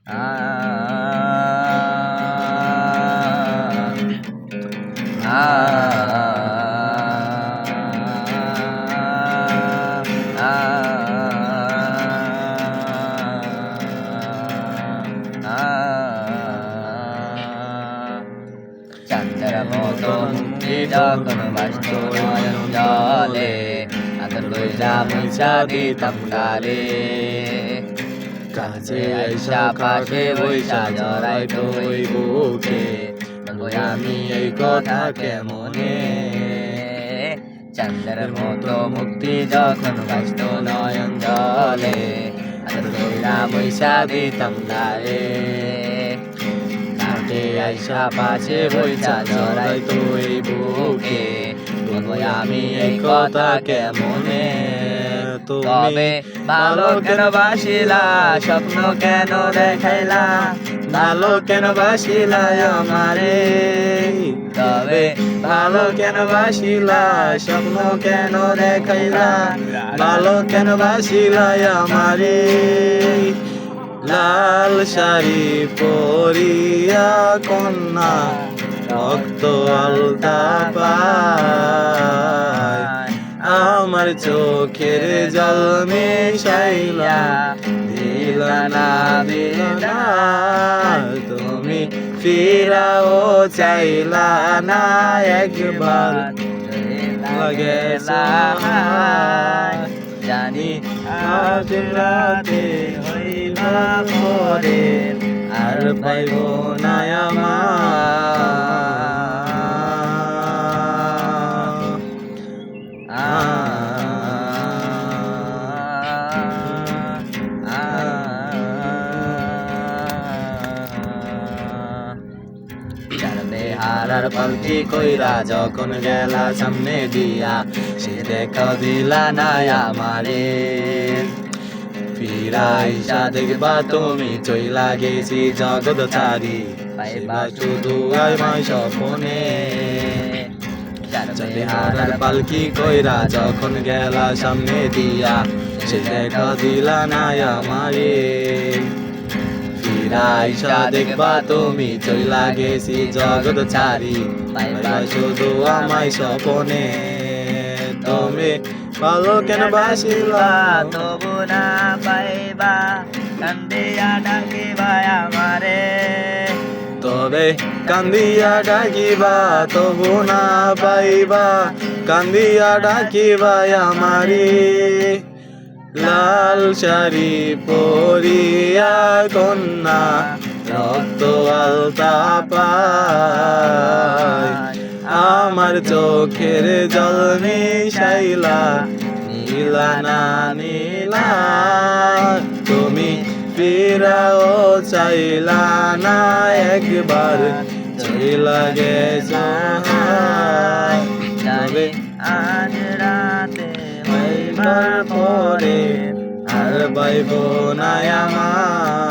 চাঁদের মতো মুক্তি যখন বাসত নয়ন জলে আদর কইরা মুছা দিতাম গালে কাছে আইসা পাশে বইসা জড়াই তুই বুকে আমি এই কথা কেমনে চাঁদের মতো মুক্তি যখন বাসত নয়ন জলে আদর কইরা মুছা দিতাম গালে আইসা পাশে বইসা জড়াই তুই বুকে আমি এই কথা কেমনে তবে ভালো কেন বাসিলা স্বপ্ন কেন দেখাইলা ভালো কেন বাসিলা আমারে তবে ভালো কেন বাসিলা স্বপ্ন কেন দেখাইলা ভালো কেন বাসিলা আমারে লাল শাড়ি পরিয়া কন্যা রক্ত আলতা পায় আমার চোখের জল মিশাইলা দিলা না দিলা তুমি ফিরাও চাইলা না একবার গেলা জানি আজ রাতে হইবা পরে আর পাইব না হারার পালকি কইরা যখন গেলা সামনে দিয়া সে দেখা দিলা না আমারে ফিরাইসা দেখবা তুমি চইলা গেছি জগৎ ছাড়ি পাইবা শুধু আমায় স্বপ্নে হারার পালকি কইরা যখন গেলা সামনে দিয়া সে দেখা দিলা না আমারে ফিরাইসা দেখবা তুমি চইলা গেছি জগৎ ছাড়ি পাইবা শুধু আমায় স্বপ্নে তুমি ভালো কেন বাসিলা তবু না পাইবা কান্দিয়া ডাকিবা আমারে তবে কান্দিয়া ডাকিবা তবু না পাইবা কান্দিয়া ডাকিবা আমারে লাল শাড়ি পরিয়া কন্যা রক্ত আলতা পায় আমার চোখের জল মিশাইলা নীলা না নীলা তুমি ফিরাও চাইলা না একবার চইলা গেছো তবে আজ রাতে হইবার পরে আর পাইব না আমার